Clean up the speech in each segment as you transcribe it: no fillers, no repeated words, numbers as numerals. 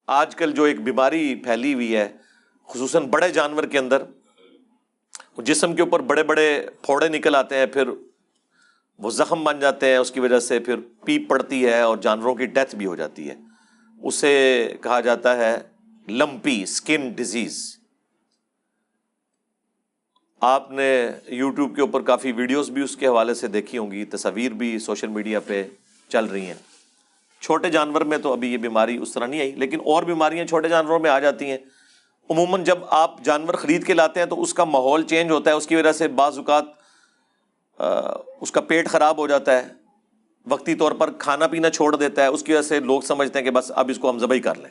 آج کل جو ایک بیماری پھیلی ہوئی ہے خصوصاً بڑے جانور کے اندر، جسم کے اوپر بڑے بڑے پھوڑے نکل آتے ہیں، پھر وہ زخم بن جاتے ہیں، اس کی وجہ سے پھر پیپ پڑتی ہے اور جانوروں کی ڈیتھ بھی ہو جاتی ہے. اسے کہا جاتا ہے لمپی سکن ڈیزیز. آپ نے یوٹیوب کے اوپر کافی ویڈیوز بھی اس کے حوالے سے دیکھی ہوں گی، تصاویر بھی سوشل میڈیا پہ چل رہی ہیں. چھوٹے جانور میں تو ابھی یہ بیماری اس طرح نہیں آئی، لیکن اور بیماریاں چھوٹے جانوروں میں آ جاتی ہیں. عموماً جب آپ جانور خرید کے لاتے ہیں تو اس کا ماحول چینج ہوتا ہے، اس کی وجہ سے بعض اوقات اس کا پیٹ خراب ہو جاتا ہے، وقتی طور پر کھانا پینا چھوڑ دیتا ہے، اس کی وجہ سے لوگ سمجھتے ہیں کہ بس اب اس کو ہم ذبح ہی کر لیں.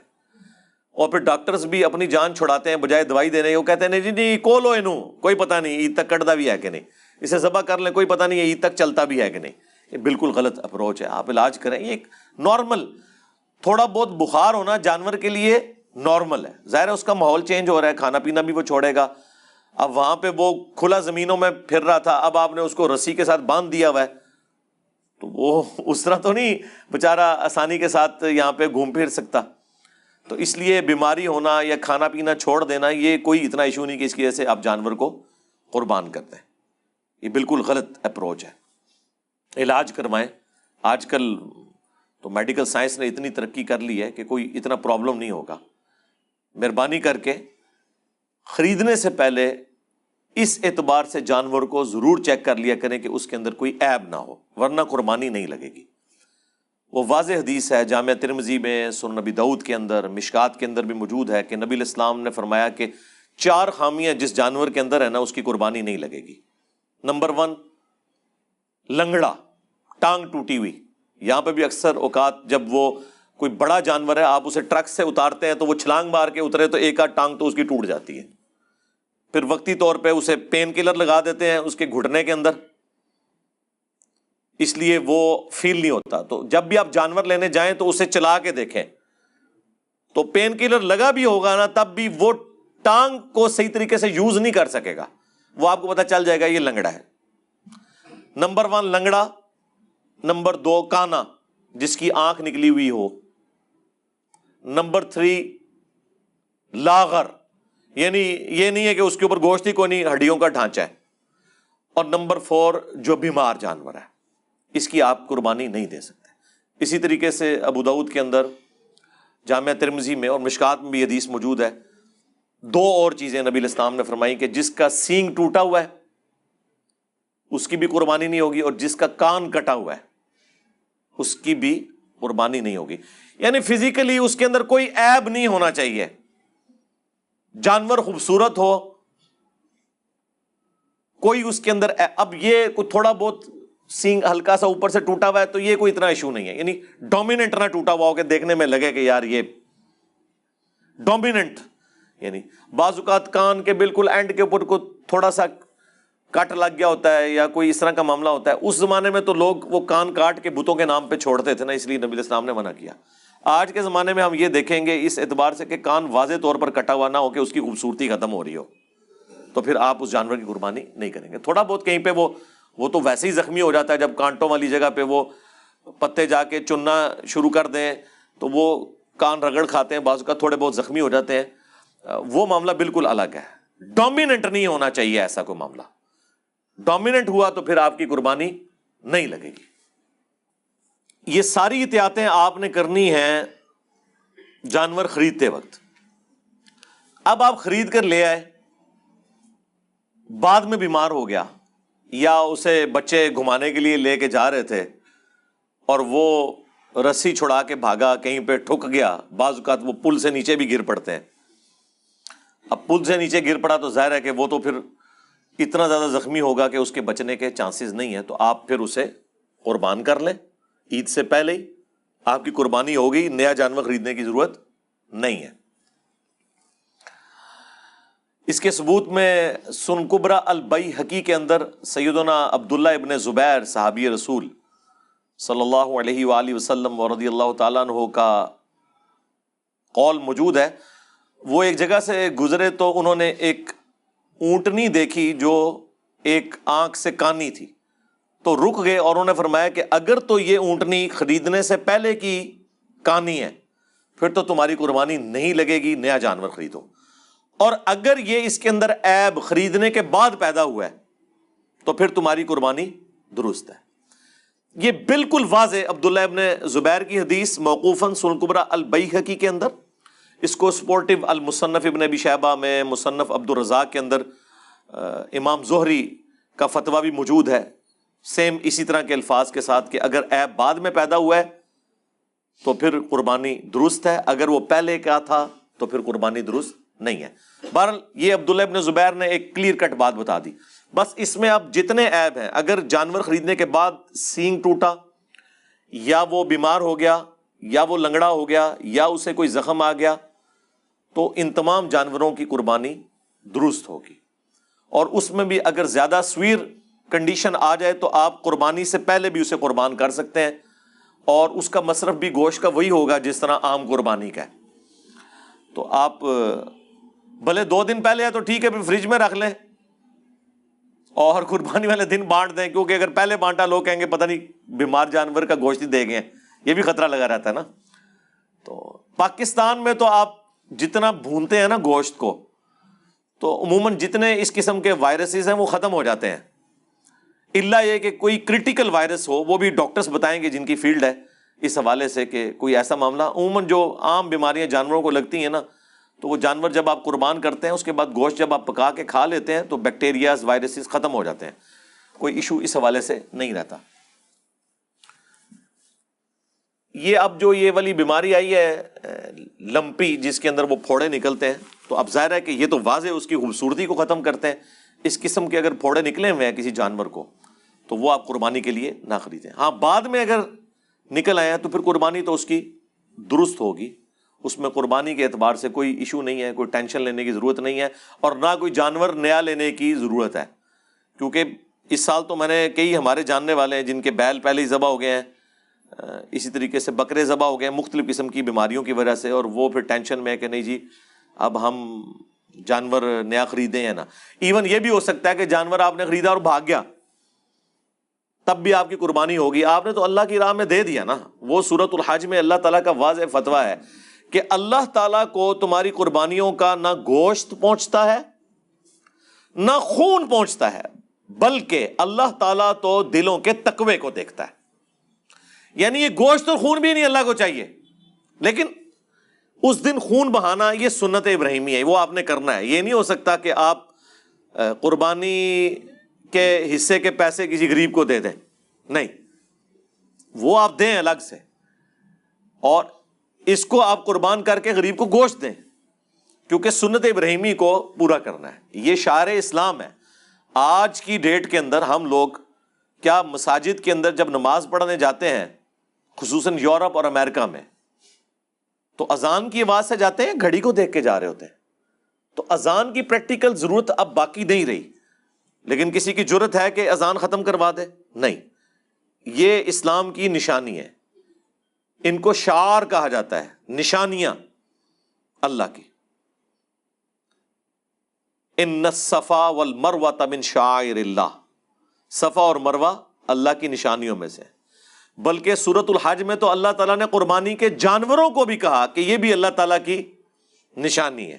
اور پھر ڈاکٹرز بھی اپنی جان چھڑاتے ہیں، بجائے دوائی دینے وہ کہتے ہیں نہیں جی نہیں کولو اینو، کوئی پتہ نہیں عید تک کٹتا بھی ہے کہ نہیں، اسے ذبح کر لیں، کوئی پتہ نہیں عید تک چلتا بھی ہے کہ نہیں. یہ بالکل غلط اپروچ ہے. آپ علاج کریں. یہ ایک نارمل تھوڑا بہت بخار ہونا جانور کے لیے نارمل ہے. ظاہر ہے اس کا ماحول چینج ہو رہا ہے، کھانا پینا بھی وہ چھوڑے گا. اب وہاں پہ وہ کھلا زمینوں میں پھر رہا تھا، اب آپ نے اس کو رسی کے ساتھ باندھ دیا ہوا ہے، تو وہ اس طرح تو نہیں بیچارہ آسانی کے ساتھ یہاں پہ گھوم پھر سکتا. تو اس لیے بیماری ہونا یا کھانا پینا چھوڑ دینا یہ کوئی اتنا ایشو نہیں کہ اس کی وجہ سے آپ جانور کو قربان کرتے ہیں. یہ بالکل غلط اپروچ ہے. علاج کروائیں. آج کل تو میڈیکل سائنس نے اتنی ترقی کر لی ہے کہ کوئی اتنا پرابلم نہیں ہوگا. مہربانی کر کے خریدنے سے پہلے اس اعتبار سے جانور کو ضرور چیک کر لیا کریں کہ اس کے اندر کوئی عیب نہ ہو، ورنہ قربانی نہیں لگے گی. وہ واضح حدیث ہے جامعہ ترمذی میں، سنن نبی داؤد کے اندر، مشکات کے اندر بھی موجود ہے کہ نبی علیہ السلام نے فرمایا کہ 4 خامیاں جس جانور کے اندر ہے نا اس کی قربانی نہیں لگے گی. نمبر 1 لنگڑا، ٹانگ ٹوٹی ہوئی. یہاں پہ بھی اکثر اوقات جب وہ کوئی بڑا جانور ہے آپ اسے ٹرک سے اتارتے ہیں تو وہ چھلانگ مار کے اترے تو ایک آدھ ٹانگ تو اس کی ٹوٹ جاتی ہے. پھر وقتی طور پہ اسے پین کلر لگا دیتے ہیں اس کے گھٹنے کے اندر، اس لیے وہ فیل نہیں ہوتا. تو جب بھی آپ جانور لینے جائیں تو اسے چلا کے دیکھیں، تو پین کلر لگا بھی ہوگا نا تب بھی وہ ٹانگ کو صحیح طریقے سے یوز نہیں کر سکے گا، وہ آپ کو پتہ چل جائے گا یہ لنگڑا ہے. نمبر 1 لنگڑا. نمبر 2 کانا جس کی آنکھ نکلی ہوئی ہو. نمبر 3 لاغر، یعنی یہ نہیں ہے کہ اس کے اوپر گوشت ہی کوئی نہیں، ہڈیوں کا ڈھانچہ ہے. اور نمبر 4 جو بیمار جانور ہے اس کی آپ قربانی نہیں دے سکتے. اسی طریقے سے ابو داؤد کے اندر، جامعہ ترمذی میں اور مشکات میں بھی حدیث موجود ہے. 2 اور چیزیں نبی علیہ السلام نے فرمائی کہ جس کا سینگ ٹوٹا ہوا ہے اس کی بھی قربانی نہیں ہوگی، اور جس کا کان کٹا ہوا ہے اس کی بھی قربانی نہیں ہوگی. یعنی فزیکلی اس کے اندر کوئی عیب نہیں ہونا چاہیے. جانور خوبصورت ہو، کوئی اس کے اندر اب یہ کوئی تھوڑا بہت سینگ ہلکا سا اوپر سے ٹوٹا ہوا ہے تو یہ کوئی اتنا ایشو نہیں ہے. یعنی ڈومیننٹ نہ ٹوٹا ہوا ہو کہ دیکھنے میں لگے کہ یار یہ ڈومیننٹ. یعنی بعض اوقات کان کے بالکل اینڈ کے اوپر کو تھوڑا سا کٹ لگ گیا ہوتا ہے یا کوئی اس طرح کا معاملہ ہوتا ہے. اس زمانے میں تو لوگ وہ کان کاٹ کے بتوں کے نام پہ چھوڑتے تھے نا، اس لیے نبی علیہ السلام نے منع کیا. آج کے زمانے میں ہم یہ دیکھیں گے اس اعتبار سے کہ کان واضح طور پر کٹا ہوا نہ ہو کہ اس کی خوبصورتی ختم ہو رہی ہو، تو پھر آپ اس جانور کی قربانی نہیں کریں گے. تھوڑا بہت کہیں پہ وہ تو ویسے ہی زخمی ہو جاتا ہے، جب کانٹوں والی جگہ پہ وہ پتے جا کے چننا شروع کر دیں تو وہ کان رگڑ کھاتے ہیں، بعض کا تھوڑے بہت زخمی ہو جاتے ہیں، وہ معاملہ بالکل الگ ہے. ڈومیننٹ نہیں ہونا چاہیے ایسا کوئی معاملہ. ڈومیننٹ ہوا تو پھر آپ کی قربانی نہیں لگے گی. یہ ساری احتیاطیں آپ نے کرنی ہیں جانور خریدتے وقت. اب آپ خرید کر لے آئے، بعد میں بیمار ہو گیا، یا اسے بچے گھمانے کے لیے لے کے جا رہے تھے اور وہ رسی چھڑا کے بھاگا، کہیں پہ ٹھک گیا. بعض اوقات وہ پل سے نیچے بھی گر پڑتے ہیں. اب پل سے نیچے گر پڑا تو ظاہر ہے کہ وہ تو پھر اتنا زیادہ زخمی ہوگا کہ اس کے بچنے کے چانسز نہیں ہیں. تو آپ پھر اسے قربان کر لیں عید سے پہلے ہی، آپ کی قربانی ہوگی، نیا جانور خریدنے کی ضرورت نہیں ہے. اس کے ثبوت میں سن کبرا البیہقی کے اندر سیدنا عبداللہ ابن زبیر صحابی رسول صلی اللہ علیہ وآلہ وسلم و رضی اللہ تعالیٰ عنہ کا قول موجود ہے. وہ ایک جگہ سے گزرے تو انہوں نے ایک اونٹنی دیکھی جو ایک آنکھ سے کانی تھی، تو رک گئے اور انہوں نے فرمایا کہ اگر تو یہ اونٹنی خریدنے سے پہلے کی کانی ہے پھر تو تمہاری قربانی نہیں لگے گی، نیا جانور خریدو۔ اور اگر یہ اس کے اندر عیب خریدنے کے بعد پیدا ہوا ہے تو پھر تمہاری قربانی درست ہے۔ یہ بالکل واضح عبداللہ ابن زبیر کی حدیث موقوفاً سنن کبریٰ البیہقی کے اندر، اس کو سپورٹیو المصنف ابن ابی شیبہ میں، مصنف عبد الرزاق کے اندر امام زہری کا فتویٰ بھی موجود ہے، سیم اسی طرح کے الفاظ کے ساتھ کہ اگر عیب بعد میں پیدا ہوا ہے تو پھر قربانی درست ہے، اگر وہ پہلے کا تھا تو پھر قربانی درست نہیں ہے۔ بہرحال یہ عبداللہ ابن زبیر نے ایک کلیئر کٹ بات بتا دی۔ بس اس میں اب جتنے عیب ہیں، اگر جانور خریدنے کے بعد سینگ ٹوٹا، یا وہ بیمار ہو گیا، یا وہ لنگڑا ہو گیا، یا اسے کوئی زخم آ گیا، تو ان تمام جانوروں کی قربانی درست ہوگی۔ اور اس میں بھی اگر زیادہ سویر کنڈیشن آ جائے تو آپ قربانی سے پہلے بھی اسے قربان کر سکتے ہیں، اور اس کا مصرف بھی گوشت کا وہی ہوگا جس طرح عام قربانی کا ہے۔ تو آپ بھلے 2 دن پہلے ہے تو ٹھیک ہے، پھر فریج میں رکھ لیں اور قربانی والے دن بانٹ دیں، کیونکہ اگر پہلے بانٹا لوگ کہیں گے پتہ نہیں بیمار جانور کا گوشت ہی دے گئے ہیں، یہ بھی خطرہ لگا رہتا ہے نا۔ تو پاکستان میں تو آپ جتنا بھونتے ہیں نا گوشت کو، تو عموماً جتنے اس قسم کے وائرسز ہیں وہ ختم ہو جاتے ہیں، الا یہ کہ کوئی کرٹیکل وائرس ہو، وہ بھی ڈاکٹرز بتائیں گے جن کی فیلڈ ہے اس حوالے سے کہ کوئی ایسا معاملہ۔ عموماً جو عام بیماریاں جانوروں کو لگتی ہیں نا، تو وہ جانور جب آپ قربان کرتے ہیں اس کے بعد گوشت جب آپ پکا کے کھا لیتے ہیں تو بیکٹیریاز، وائرسز ختم ہو جاتے ہیں، کوئی ایشو اس حوالے سے نہیں رہتا۔ یہ اب جو یہ والی بیماری آئی ہے لمپی، جس کے اندر وہ پھوڑے نکلتے ہیں، تو اب ظاہر ہے کہ یہ تو واضح اس کی خوبصورتی کو ختم کرتے ہیں۔ اس قسم کے اگر پھوڑے نکلے ہوئے ہیں کسی جانور کو تو وہ آپ قربانی کے لیے نہ خریدیں۔ ہاں بعد میں اگر نکل آئے ہیں تو پھر قربانی تو اس کی درست ہوگی، اس میں قربانی کے اعتبار سے کوئی ایشو نہیں ہے، کوئی ٹینشن لینے کی ضرورت نہیں ہے، اور نہ کوئی جانور نیا لینے کی ضرورت ہے، کیونکہ اس سال تو میں نے کئی ہمارے جاننے والے ہیں جن کے بیل پہلے ہی ذبح ہو گئے ہیں، اسی طریقے سے بکرے ذبح ہو گئے ہیں مختلف قسم کی بیماریوں کی وجہ سے، اور وہ پھر ٹینشن میں ہے کہ نہیں جی اب ہم جانور نیا خریدیں یا نہ۔ ایون یہ بھی ہو سکتا ہے کہ جانور آپ نے خریدا اور بھاگ گیا، تب بھی آپ کی قربانی ہوگی، آپ نے تو اللہ کی راہ میں دے دیا نا۔ وہ سورۃ الحج میں اللہ تعالیٰ کا واضح فتویٰ ہے کہ اللہ تعالیٰ کو تمہاری قربانیوں کا نہ گوشت پہنچتا ہے نہ خون پہنچتا ہے، بلکہ اللہ تعالیٰ تو دلوں کے تقوی کو دیکھتا ہے۔ یعنی یہ گوشت اور خون بھی نہیں اللہ کو چاہیے، لیکن اس دن خون بہانا یہ سنت ابراہیمی ہے، وہ آپ نے کرنا ہے۔ یہ نہیں ہو سکتا کہ آپ قربانی کے حصے کے پیسے کسی غریب کو دے دیں، نہیں، وہ آپ دیں الگ سے، اور اس کو آپ قربان کر کے غریب کو گوشت دیں، کیونکہ سنت ابراہیمی کو پورا کرنا ہے۔ یہ شعار اسلام ہے۔ آج کی ڈیٹ کے اندر ہم لوگ کیا مساجد کے اندر جب نماز پڑھنے جاتے ہیں، خصوصاً یورپ اور امریکہ میں، تو اذان کی آواز سے جاتے ہیں، گھڑی کو دیکھ کے جا رہے ہوتے ہیں۔ تو اذان کی پریکٹیکل ضرورت اب باقی نہیں رہی، لیکن کسی کی جرت ہے کہ اذان ختم کروا دے؟ نہیں، یہ اسلام کی نشانی ہے، ان کو شعار کہا جاتا ہے، نشانیاں اللہ کی۔ ان الصفا والمروہ من شعائر اللہ، صفا اور مروہ اللہ کی نشانیوں میں سے۔ بلکہ سورۃ الحج میں تو اللہ تعالیٰ نے قربانی کے جانوروں کو بھی کہا کہ یہ بھی اللہ تعالیٰ کی نشانی ہے،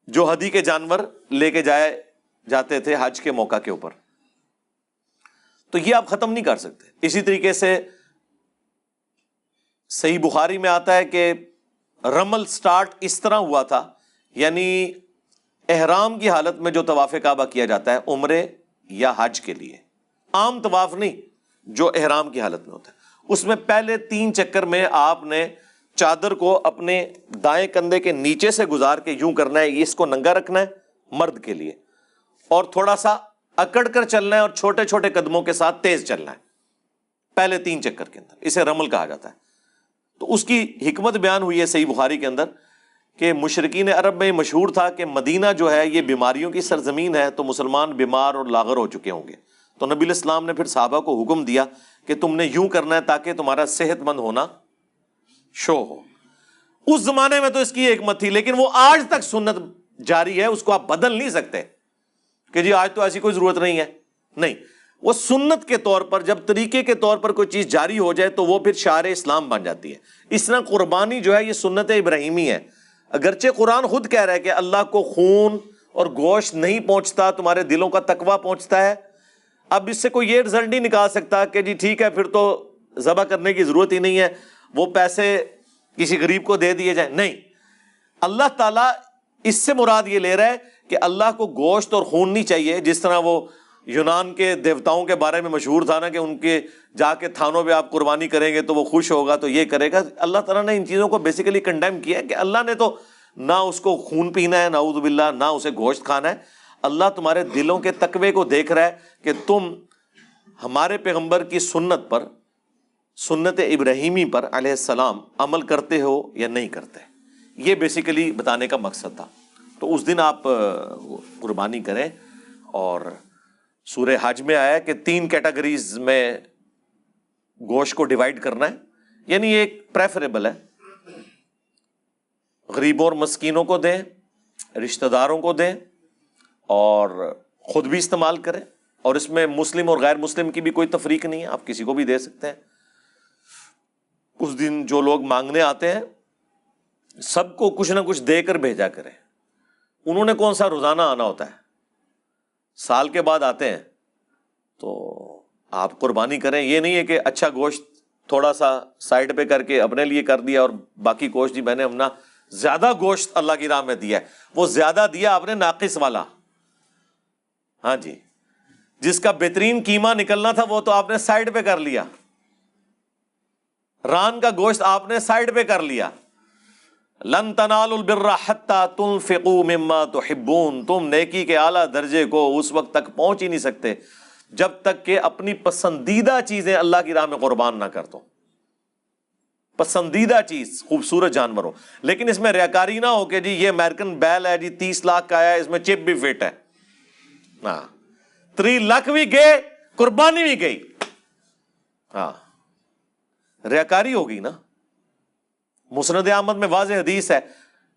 جو ہدی کے جانور لے کے جاتے تھے حج کے موقع کے اوپر۔ تو یہ آپ ختم نہیں کر سکتے۔ اسی طریقے سے صحیح بخاری میں آتا ہے کہ رمل سٹارٹ اس طرح ہوا تھا، یعنی احرام کی حالت میں جو طواف کعبہ کیا جاتا ہے عمرے یا حج کے لیے، عام طواف نہیں جو احرام کی حالت میں ہوتا ہے، اس میں پہلے 3 چکر میں آپ نے چادر کو اپنے دائیں کندھے کے نیچے سے گزار کے یوں کرنا ہے، اس کو ننگا رکھنا ہے مرد کے لیے، اور تھوڑا سا اکڑ کر چلنا ہے اور چھوٹے چھوٹے قدموں کے ساتھ تیز چلنا ہے پہلے 3 چکر کے اندر، اسے رمل کہا جاتا ہے۔ تو اس کی حکمت بیان ہوئی ہے صحیح بخاری کے اندر کہ مشرکین عرب میں مشہور تھا کہ مدینہ جو ہے یہ بیماریوں کی سرزمین ہے، تو مسلمان بیمار اور لاغر ہو چکے ہوں گے، تو نبی الاسلام نے پھر صحابہ کو حکم دیا کہ تم نے یوں کرنا ہے تاکہ تمہارا صحت مند ہونا شو ہو۔ اس زمانے میں تو اس کی حکمت تھی، لیکن وہ آج تک سنت جاری ہے، اس کو آپ بدل نہیں سکتے کہ جی آج تو ایسی کوئی ضرورت نہیں ہے، نہیں، وہ سنت کے طور پر، جب طریقے کے طور پر کوئی چیز جاری ہو جائے تو وہ پھر شعار اسلام بن جاتی ہے۔ اس طرح قربانی جو ہے یہ سنت ابراہیمی ہے، اگرچہ قرآن خود کہہ رہا ہے کہ اللہ کو خون اور گوشت نہیں پہنچتا، تمہارے دلوں کا تقویٰ پہنچتا ہے۔ اب اس سے کوئی یہ رزلٹ نہیں نکال سکتا کہ جی ٹھیک ہے پھر تو ذبح کرنے کی ضرورت ہی نہیں ہے، وہ پیسے کسی غریب کو دے دیے جائیں، نہیں۔ اللہ تعالیٰ اس سے مراد یہ لے رہا ہے کہ اللہ کو گوشت اور خون نہیں چاہیے، جس طرح وہ یونان کے دیوتاؤں کے بارے میں مشہور تھا نا کہ ان کے جا کے تھانوں پہ آپ قربانی کریں گے تو وہ خوش ہوگا، تو یہ کرے گا۔ اللہ تعالیٰ نے ان چیزوں کو بیسیکلی کنڈیم کیا ہے کہ اللہ نے تو نہ اس کو خون پینا ہے، نعوذ باللہ، نہ اسے گوشت کھانا ہے۔ اللہ تمہارے دلوں کے تقوی کو دیکھ رہا ہے کہ تم ہمارے پیغمبر کی سنت پر، سنت ابراہیمی پر علیہ السلام عمل کرتے ہو یا نہیں کرتے۔ یہ بیسیکلی بتانے کا مقصد تھا۔ تو اس دن آپ قربانی کریں، اور سورہ حج میں آیا کہ 3 کیٹیگریز میں گوشت کو ڈیوائیڈ کرنا ہے، یعنی ایک پریفریبل ہے، غریبوں اور مسکینوں کو دیں، رشتہ داروں کو دیں، اور خود بھی استعمال کریں، اور اس میں مسلم اور غیر مسلم کی بھی کوئی تفریق نہیں ہے، آپ کسی کو بھی دے سکتے ہیں۔ اس دن جو لوگ مانگنے آتے ہیں سب کو کچھ نہ کچھ دے کر بھیجا کریں۔ انہوں نے کون سا روزانہ آنا ہوتا ہے، سال کے بعد آتے ہیں، تو آپ قربانی کریں۔ یہ نہیں ہے کہ اچھا گوشت تھوڑا سا سائڈ پہ کر کے اپنے لیے کر دیا اور باقی گوشت جی میں نے اپنا زیادہ گوشت اللہ کی راہ میں دیا ہے، وہ زیادہ دیا آپ نے ناقص والا، ہاں جی، جس کا بہترین قیمہ نکلنا تھا وہ تو آپ نے سائڈ پہ کر لیا، ران کا گوشت آپ نے سائڈ پہ کر لیا۔ لن تنالوا البر حتى تنفقوا مما تحبون، تم نیکی کے اعلیٰ درجے کو اس وقت تک پہنچ ہی نہیں سکتے جب تک کہ اپنی پسندیدہ چیزیں اللہ کی راہ میں قربان نہ کر دو۔ پسندیدہ چیز خوبصورت جانور ہو، لیکن اس میں ریاکاری نہ ہو کہ جی یہ امریکن بیل ہے جی 30 لاکھ کا ہے، اس میں چپ بھی فٹ ہے، ہاں 3 لاکھ بھی گئے، قربانی بھی گئی، ہاں ریاکاری ہوگی نا۔ مسند احمد میں واضح حدیث ہے،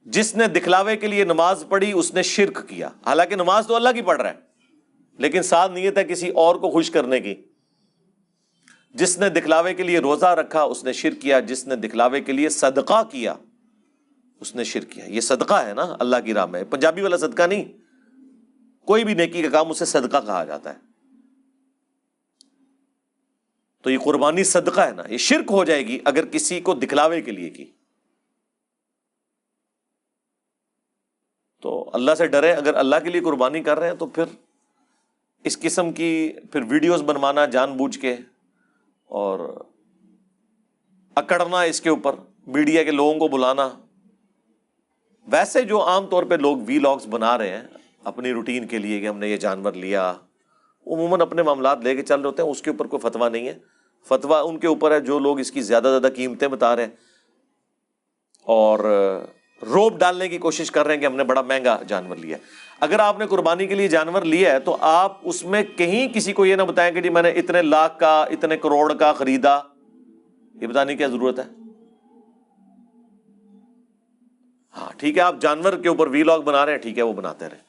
جس نے دکھلاوے کے لیے نماز پڑھی اس نے شرک کیا، حالانکہ نماز تو اللہ کی پڑھ رہا ہے لیکن ساتھ نیت ہے کسی اور کو خوش کرنے کی۔ جس نے دکھلاوے کے لیے روزہ رکھا اس نے شرک کیا، جس نے دکھلاوے کے لیے صدقہ کیا اس نے شرک کیا۔ یہ صدقہ ہے نا اللہ کی راہ میں، پنجابی والا صدقہ نہیں، کوئی بھی نیکی کا کام اسے صدقہ کہا جاتا ہے۔ تو یہ قربانی صدقہ ہے نا، یہ شرک ہو جائے گی اگر کسی کو دکھلاوے کے لیے کی۔ تو اللہ سے ڈرے، اگر اللہ کے لیے قربانی کر رہے ہیں تو پھر اس قسم کی پھر ویڈیوز بنوانا جان بوجھ کے اور اکڑنا اس کے اوپر، میڈیا کے لوگوں کو بلانا، ویسے جو عام طور پہ لوگ وی لاگز بنا رہے ہیں اپنی روٹین کے لیے کہ ہم نے یہ جانور لیا، عموماً اپنے معاملات لے کے چل رہے ہوتے ہیں، اس کے اوپر کوئی فتویٰ نہیں ہے۔ فتویٰ ان کے اوپر ہے جو لوگ اس کی زیادہ قیمتیں بتا رہے ہیں اور روب ڈالنے کی کوشش کر رہے ہیں کہ ہم نے بڑا مہنگا جانور لیا ہے۔ اگر آپ نے قربانی کے لیے جانور لیا ہے تو آپ اس میں کہیں کسی کو یہ نہ بتائیں کہ جی میں نے اتنے لاکھ کا، اتنے کروڑ کا خریدا، یہ بتانے کی کیا ضرورت ہے؟ ہاں ٹھیک ہے، آپ جانور کے اوپر وی لاگ بنا رہے ہیں، ٹھیک ہے، وہ بناتے رہے۔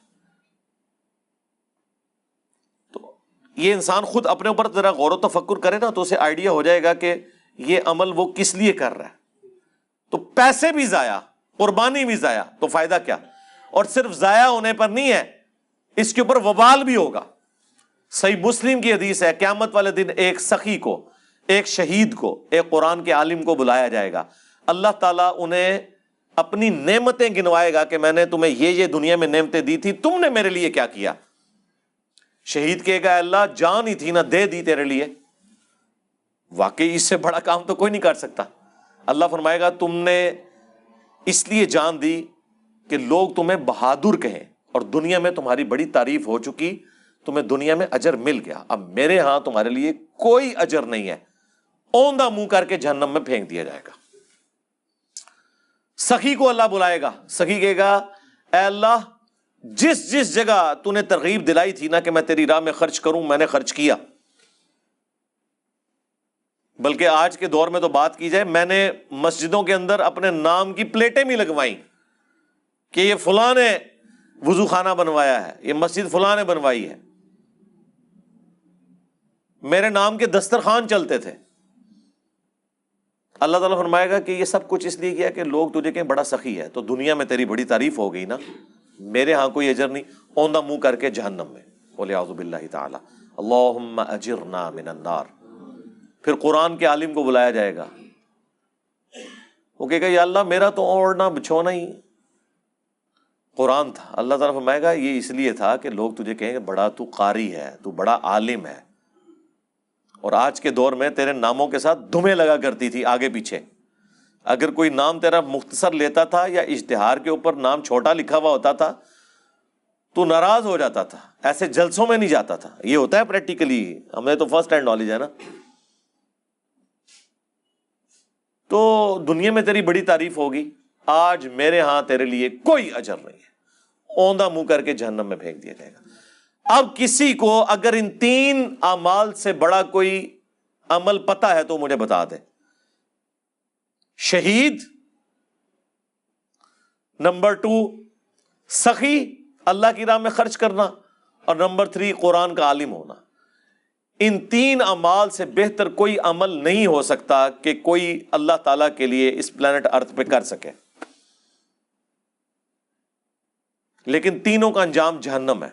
تو یہ انسان خود اپنے اوپر ذرا غور و تفکر کرے نا تو اسے آئیڈیا ہو جائے گا کہ یہ عمل وہ کس لیے کر رہا ہے۔ تو پیسے بھی ضائع، قربانی بھی ضائع، تو فائدہ کیا؟ اور صرف ضائع ہونے پر نہیں ہے، اس کے اوپر وبال بھی ہوگا۔ صحیح مسلم کی حدیث ہے، قیامت والے دن ایک سخی کو، ایک شہید کو، ایک قرآن کے عالم کو بلایا جائے گا، اللہ تعالیٰ انہیں اپنی نعمتیں گنوائے گا کہ میں نے تمہیں یہ دنیا میں نعمتیں دی تھی، تم نے میرے لیے کیا کیا؟ شہید کہے گا اللہ جان ہی تھی نا، دے دی تیرے لیے۔ واقعی اس سے بڑا کام تو کوئی نہیں کر سکتا۔ اللہ فرمائے گا تم نے اس لیے جان دی کہ لوگ تمہیں بہادر کہیں، اور دنیا میں تمہاری بڑی تعریف ہو چکی، تمہیں دنیا میں اجر مل گیا، اب میرے ہاں تمہارے لیے کوئی اجر نہیں ہے، اوندھا منہ کر کے جہنم میں پھینک دیا جائے گا۔ سخی کو اللہ بلائے گا، سخی کہے گا اے اللہ جس جس جگہ تو نے ترغیب دلائی تھی نا کہ میں تیری راہ میں خرچ کروں، میں نے خرچ کیا۔ بلکہ آج کے دور میں تو بات کی جائے، میں نے مسجدوں کے اندر اپنے نام کی پلیٹیں بھی لگوائیں کہ یہ فلاں نے وضو خانہ بنوایا ہے، یہ مسجد فلاں نے بنوائی ہے۔ میرے نام کے دسترخوان چلتے تھے. اللہ تعالیٰ فرمائے گا کہ یہ سب کچھ اس لیے کیا کہ لوگ تجھے کہیں بڑا سخی ہے, تو دنیا میں تیری بڑی تعریف ہو گئی نا, میرے ہاں کوئی اجر نہیں, اوندا منہ کر کے جہنم میں. وَلِعَوْذُ بِاللَّهِ تَعَالَى اللہم اجرنا من النار. پھر قرآن کے عالم کو بلایا جائے گا, وہ کہے گا یا اللہ میرا تو اوڑھنا بچھونا ہی قرآن تھا. اللہ تعالیٰ فرمائے گا یہ اس لیے تھا کہ لوگ تجھے کہیں بڑا تو قاری ہے, تو بڑا عالم ہے, اور آج کے دور میں تیرے ناموں کے ساتھ دھمیں لگا کرتی تھی آگے پیچھے. اگر کوئی نام تیرا مختصر لیتا تھا یا اشتہار کے اوپر نام چھوٹا لکھا ہوا ہوتا تھا تو ناراض ہو جاتا تھا, ایسے جلسوں میں نہیں جاتا تھا. یہ ہوتا ہے پریکٹیکلی, ہمیں تو فرسٹ ہینڈ نالج ہے نا. تو دنیا میں تیری بڑی تعریف ہوگی, آج میرے ہاں تیرے لیے کوئی اجر نہیں ہے, اوندا منہ کر کے جہنم میں پھینک دیا جائے گا. اب کسی کو اگر ان 3 اعمال سے بڑا کوئی عمل پتا ہے تو مجھے بتا دے. شہید, نمبر 2 سخی اللہ کی راہ میں خرچ کرنا, اور نمبر 3 قرآن کا عالم ہونا. ان 3 اعمال سے بہتر کوئی عمل نہیں ہو سکتا کہ کوئی اللہ تعالیٰ کے لیے اس پلانٹ ارتھ پہ کر سکے, لیکن تینوں کا انجام جہنم ہے,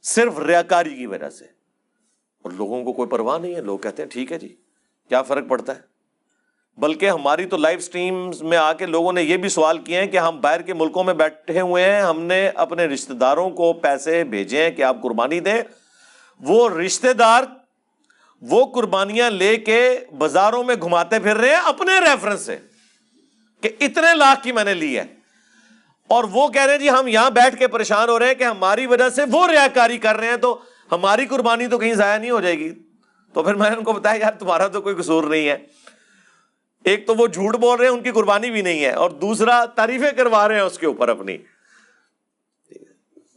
صرف ریاکاری کی وجہ سے. اور لوگوں کو کوئی پرواہ نہیں ہے, لوگ کہتے ہیں ٹھیک ہے جی کیا فرق پڑتا ہے. بلکہ ہماری تو لائیو سٹریمز میں آ کے لوگوں نے یہ بھی سوال کیے ہیں کہ ہم باہر کے ملکوں میں بیٹھے ہوئے ہیں, ہم نے اپنے رشتہ داروں کو پیسے بھیجے ہیں کہ آپ قربانی دیں, وہ رشتہ دار وہ قربانیاں لے کے بازاروں میں گھماتے پھر رہے ہیں اپنے ریفرنس سے کہ اتنے لاکھ کی میں نے لی ہے, اور وہ کہہ رہے ہیں جی ہم یہاں بیٹھ کے پریشان ہو رہے ہیں کہ ہماری وجہ سے وہ ریاکاری کر رہے ہیں تو ہماری قربانی تو کہیں ضائع نہیں ہو جائے گی. تو پھر میں نے ان کو بتایا یار تمہارا تو کوئی قصور نہیں ہے, ایک تو وہ جھوٹ بول رہے ہیں ان کی قربانی بھی نہیں ہے, اور دوسرا تعریفیں کروا رہے ہیں اس کے اوپر اپنی.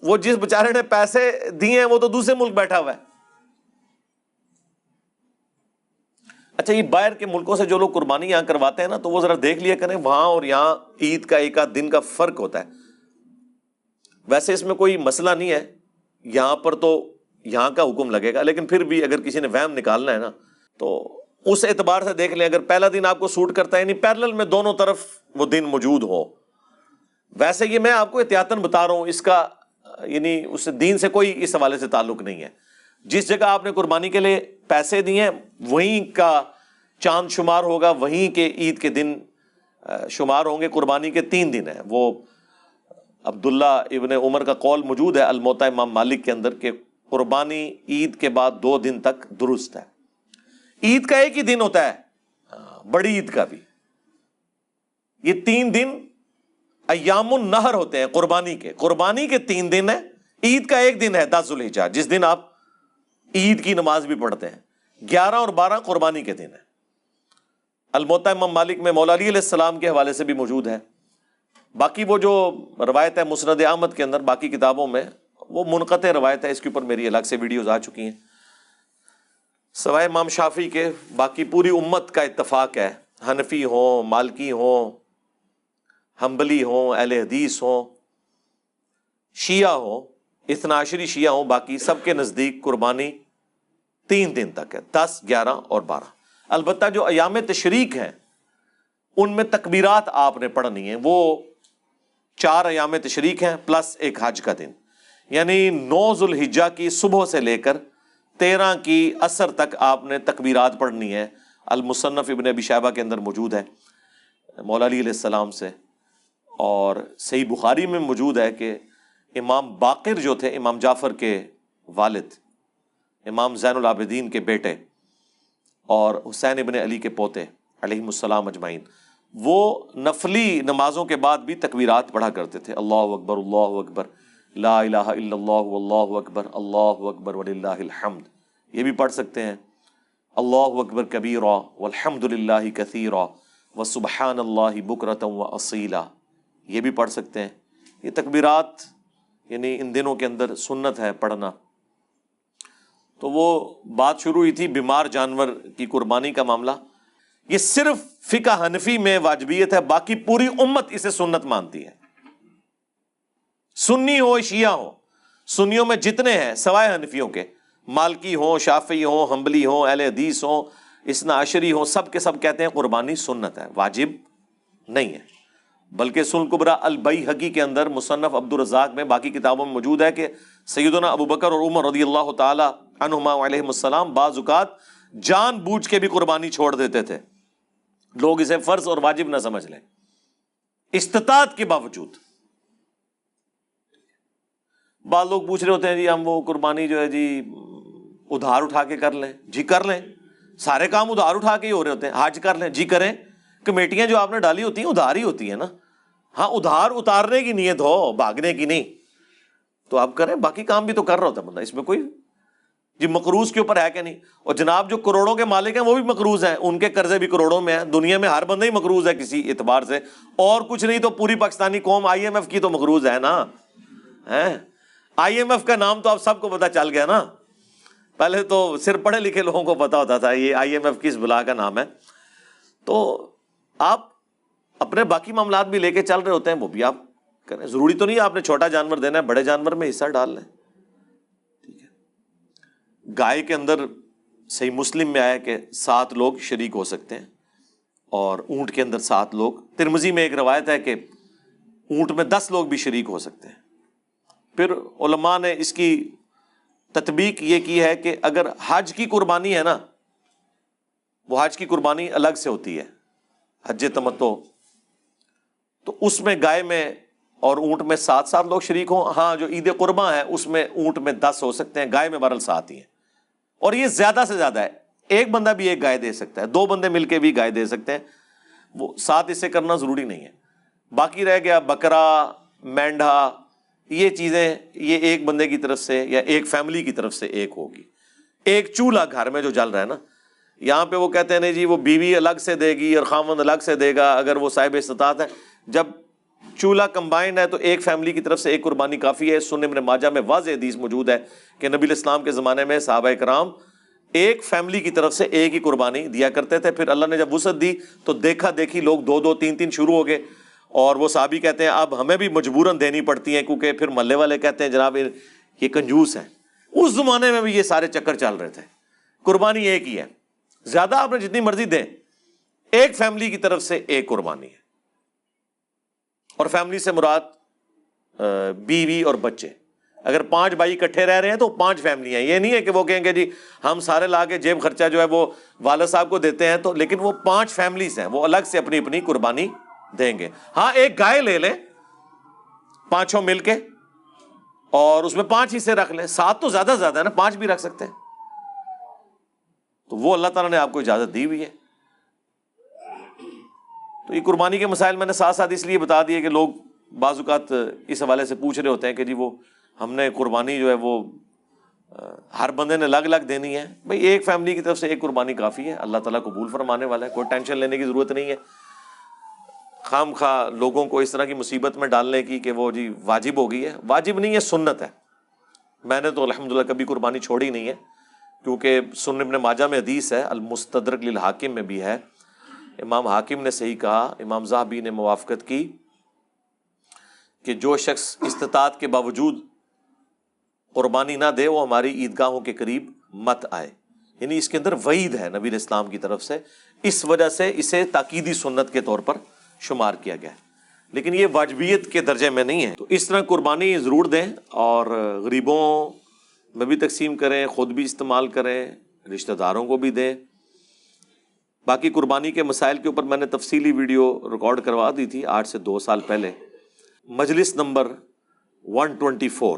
وہ جس بیچارے نے پیسے دیے ہیں وہ تو دوسرے ملک بیٹھا ہوا ہے. اچھا یہ باہر کے ملکوں سے جو لوگ قربانی یہاں کرواتے ہیں نا, تو وہ ذرا دیکھ لیا کریں وہاں اور یہاں عید کا ایک آدھ دن کا فرق ہوتا ہے. ویسے اس میں کوئی مسئلہ نہیں ہے, یہاں پر تو یہاں کا حکم لگے گا, لیکن پھر بھی اگر کسی نے وہم نکالنا ہے نا تو اس اعتبار سے دیکھ لیں. اگر پہلا دن آپ کو سوٹ کرتا ہے, یعنی پیرلل میں دونوں طرف وہ دن موجود ہو. ویسے یہ میں آپ کو احتیاطاً بتا رہا ہوں, اس کا یعنی اس دین سے کوئی اس حوالے سے تعلق نہیں ہے. جس جگہ آپ نے قربانی کے لیے پیسے دیے وہیں کا چاند شمار ہوگا, وہیں کے عید کے دن شمار ہوں گے. قربانی کے 3 دن ہیں. وہ عبداللہ ابن عمر کا قول موجود ہے الموطا امام مالک کے اندر کہ قربانی عید کے بعد 2 دن تک درست ہے. عید کا ایک ہی دن ہوتا ہے, بڑی عید کا بھی. یہ 3 دن ایام النہر ہوتے ہیں قربانی کے. قربانی کے 3 دن ہیں, عید کا ایک دن ہے 10 ذوالحجہ جس دن آپ عید کی نماز بھی پڑھتے ہیں. 11 اور 12 قربانی کے دن ہیں. الموطا امام مالک میں مولا علی علیہ السلام کے حوالے سے بھی موجود ہے. باقی وہ جو روایت ہے مسند احمد کے اندر, باقی کتابوں میں وہ منقطع روایت ہے, اس کے اوپر میری الگ سے ویڈیوز آ چکی ہیں. سوائے امام شافعی کے باقی پوری امت کا اتفاق ہے, حنفی ہوں, مالکی ہوں, حنبلی ہوں, اہل حدیث ہوں, شیعہ ہوں, اثنا عشری شیعہ ہوں, باقی سب کے نزدیک قربانی 3 دن تک ہے, 10, 11 اور 12. البتہ جو ایام تشریق ہیں ان میں تکبیرات آپ نے پڑھنی ہیں. وہ 4 ایام تشریق ہیں پلس ایک حج کا دن, یعنی 9 ذوالحجہ کی صبح سے لے کر 13 کی عصر تک آپ نے تکبیرات پڑھنی ہے. المصنف ابن ابی شیبہ کے اندر موجود ہے مولا علی علیہ السلام سے, اور صحیح بخاری میں موجود ہے کہ امام باقر جو تھے, امام جعفر کے والد, امام زین العابدین کے بیٹے اور حسین ابن علی کے پوتے علیہم السلام اجمعین, وہ نفلی نمازوں کے بعد بھی تکبیرات پڑھا کرتے تھے. اللہ اکبر, اللہ اکبر, لا الہ الا اللہ, واللہ اکبر, اللہ اکبر وللہ الحمد. یہ بھی پڑھ سکتے ہیں. اللہ اکبر کبیرا والحمد للہ کثیرا وسبحان اللہ بکرۃ واصیلا, یہ بھی پڑھ سکتے ہیں. یہ تکبیرات یعنی ان دنوں کے اندر سنت ہے پڑھنا. تو وہ بات شروع ہوئی تھی بیمار جانور کی قربانی کا معاملہ. یہ صرف فقہ حنفی میں واجبیت ہے, باقی پوری امت اسے سنت مانتی ہے. سنی ہو شیعہ ہو, سنیوں میں جتنے ہیں سوائے حنفیوں کے مالکی ہوں، شافعی ہوں، حنبلی ہوں، اہل حدیث ہوں، اثنا عشری ہوں، سب کے سب کہتے ہیں قربانی سنت ہے، واجب نہیں ہے۔ بلکہ سنن کبریٰ البیہقی کے اندر، مصنف عبد الرزاق میں، باقی کتابوں میں موجود ہے کہ سیدنا ابو بکر اور عمر رضی اللہ تعالی عنہما علیہم السلام بعض اوقات جان بوجھ کے بھی قربانی چھوڑ دیتے تھے، لوگ اسے فرض اور واجب نہ سمجھ لیں، استطاعت کے باوجود۔ بعض لوگ پوچھ رہے ہوتے ہیں جی ہم وہ قربانی جو ہے جی ادھار اٹھا کے کر لیں، جی کر لیں، سارے کام ادھار اٹھا کے ہی ہو رہے ہوتے ہیں، حج کر لیں، جی کریں، کمیٹیاں جو آپ نے ڈالی ہوتی ہیں ادھار ہی ہوتی ہیں نا، ہاں ادھار اتارنے کی نیت ہو، بھاگنے کی نہیں، تو آپ کریں، باقی کام بھی تو کر رہا ہوتا ہے بندہ، اس میں کوئی جی مقروض کے اوپر ہے کہ نہیں؟ اور جناب جو کروڑوں کے مالک ہیں وہ بھی مقروض ہیں، ان کے قرضے بھی کروڑوں میں ہیں، دنیا میں ہر بندہ ہی مقروض ہے کسی اعتبار سے، اور کچھ نہیں تو پوری پاکستانی قوم آئی ایم ایف کی تو مقروض ہے نا، آئی ایم ایف کا نام تو آپ سب کو پتا چل گیا نا، پہلے تو صرف پڑھے لکھے لوگوں کو پتا ہوتا تھا یہ آئی ایم ایف کس بلا کا نام ہے۔ تو آپ اپنے باقی معاملات بھی لے کے چل رہے ہوتے ہیں، وہ بھی آپ کریں، ضروری تو نہیں آپ نے چھوٹا جانور دینا ہے، بڑے جانور میں حصہ ڈال لیں، ٹھیک ہے۔ گائے کے اندر صحیح مسلم میں آیا کہ 7 لوگ شریک ہو سکتے ہیں، اور اونٹ کے اندر 7 لوگ، ترمذی میں ایک روایت ہے کہ اونٹ میں 10 لوگ بھی شریک ہو سکتے ہیں۔ پھر علماء نے اس کی تطبیق یہ کی ہے کہ اگر حج کی قربانی ہے نا، وہ حج کی قربانی الگ سے ہوتی ہے، حج تمتع، تو اس میں گائے میں اور اونٹ میں 7 لوگ شریک ہوں، ہاں جو عید قرباں ہے اس میں اونٹ میں 10 ہو سکتے ہیں، گائے میں بہرحال 7 ہی ہیں، اور یہ زیادہ سے زیادہ ہے، ایک بندہ بھی ایک گائے دے سکتا ہے، 2 بندے مل کے بھی گائے دے سکتے ہیں، وہ 7 اس سے کرنا ضروری نہیں ہے۔ باقی رہ گیا بکرا، مینڈھا، یہ چیزیں یہ ایک بندے کی طرف سے یا ایک فیملی کی طرف سے ایک ہوگی۔ ایک چولہا گھر میں جو جل رہا ہے نا، یہاں پہ وہ کہتے ہیں نہیں جی وہ بیوی الگ سے دے گی اور خاوند الگ سے دے گا اگر وہ صاحب استطاعت ہے، جب چولہا کمبائنڈ ہے تو ایک فیملی کی طرف سے ایک قربانی کافی ہے۔ سنن ابن ماجہ میں واضح حدیث موجود ہے کہ نبی الاسلام کے زمانے میں صحابہ کرام ایک فیملی کی طرف سے ایک ہی قربانی دیا کرتے تھے، پھر اللہ نے جب وسعت دی تو دیکھا دیکھی لوگ 2 3 شروع ہو گئے، اور وہ صحابی کہتے ہیں اب ہمیں بھی مجبوراً دینی پڑتی ہیں، کیونکہ پھر محلے والے کہتے ہیں جناب یہ کنجوس ہیں۔ اس زمانے میں بھی یہ سارے چکر چل رہے تھے، قربانی ایک ہی ہے، زیادہ آپ نے جتنی مرضی دیں، ایک فیملی کی طرف سے ایک قربانی ہے، اور فیملی سے مراد بیوی اور بچے۔ اگر 5 بھائی اکٹھے رہ رہے ہیں تو 5 فیملیاں، یہ نہیں ہے کہ وہ کہیں گے جی ہم سارے لا کے جیب خرچہ جو ہے وہ والد صاحب کو دیتے ہیں، تو لیکن وہ 5 فیملیز ہیں، وہ الگ سے اپنی اپنی قربانی دیں گے۔ ہاں ایک گائے لے لیں 5 مل کے، اور اس میں 5 حصے رکھ لیں، 7 تو زیادہ ہے نا، 5 بھی رکھ سکتے ہیں، تو وہ اللہ تعالیٰ نے آپ کو اجازت دی ہوئی ہے۔ تو یہ قربانی کے مسائل میں نے ساتھ ساتھ اس لیے بتا دیے کہ لوگ بعض اوقات اس حوالے سے پوچھ رہے ہوتے ہیں کہ جی وہ ہم نے قربانی جو ہے وہ ہر بندے نے الگ الگ دینی ہے، بھئی ایک فیملی کی طرف سے ایک قربانی کافی ہے، اللہ تعالیٰ قبول فرمانے والا ہے، کوئی ٹینشن لینے کی ضرورت نہیں ہے خام خواہ لوگوں کو اس طرح کی مصیبت میں ڈالنے کی کہ وہ جی واجب ہو گئی ہے۔ واجب نہیں ہے، سنت ہے۔ میں نے تو الحمدللہ کبھی قربانی چھوڑی نہیں ہے، کیونکہ سنن ابن ماجہ میں حدیث ہے، المستدرک للحاکم میں بھی ہے، امام حاکم نے صحیح کہا، امام ذہبی نے موافقت کی کہ جو شخص استطاعت کے باوجود قربانی نہ دے وہ ہماری عیدگاہوں کے قریب مت آئے، یعنی اس کے اندر وعید ہے نبی اسلام کی طرف سے، اس وجہ سے اسے تاکیدی سنت کے طور پر شمار کیا گیا ہے، لیکن یہ واجبیت کے درجے میں نہیں ہے۔ تو اس طرح قربانی ضرور دیں، اور غریبوں میں بھی تقسیم کریں، خود بھی استعمال کریں، رشتہ داروں کو بھی دیں۔ باقی قربانی کے مسائل کے اوپر میں نے تفصیلی ویڈیو ریکارڈ کروا دی تھی آج سے 2 سال پہلے، مجلس نمبر 124،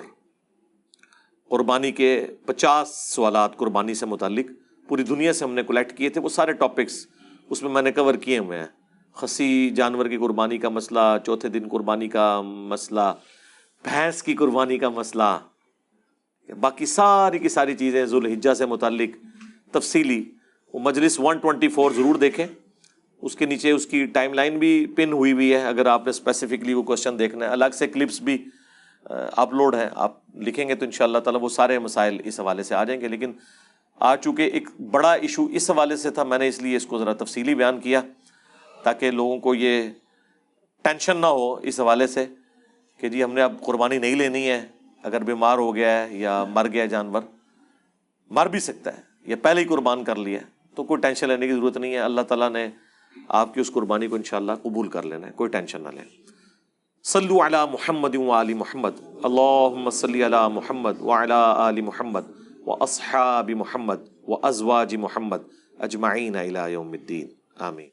قربانی کے 50 سوالات قربانی سے متعلق پوری دنیا سے ہم نے کلیکٹ کیے تھے، وہ سارے ٹاپکس اس میں نے کور کیے ہوئے ہیں۔ خصی جانور کی قربانی کا مسئلہ، چوتھے دن قربانی کا مسئلہ، بھینس کی قربانی کا مسئلہ، باقی ساری کی ساری چیزیں ذوالحجہ سے متعلق تفصیلی، وہ مجلس 124 ضرور دیکھیں، اس کے نیچے اس کی ٹائم لائن بھی پن ہوئی ہوئی ہے، اگر آپ نے اسپیسیفکلی وہ کوشچن دیکھنا ہے، الگ سے کلپس بھی اپلوڈ ہیں، آپ لکھیں گے تو انشاءاللہ تعالیٰ وہ سارے مسائل اس حوالے سے آ جائیں گے۔ لیکن آج چونکہ ایک بڑا ایشو اس حوالے سے تھا، میں نے اس لیے اس کو ذرا تفصیلی بیان کیا تاکہ لوگوں کو یہ ٹینشن نہ ہو اس حوالے سے کہ جی ہم نے اب قربانی نہیں لینی ہے اگر بیمار ہو گیا ہے یا مر گیا جانور۔ مر بھی سکتا ہے، یا پہلے ہی قربان کر لیا ہے، تو کوئی ٹینشن لینے کی ضرورت نہیں ہے، اللہ تعالیٰ نے آپ کی اس قربانی کو انشاءاللہ قبول کر لینا ہے، کوئی ٹینشن نہ لیں۔ صلو علی محمد وآل محمد، اللہم صلی علی محمد وعلی آل محمد واصحاب محمد وازواج محمد اجمعین الی یوم الدین، آمین۔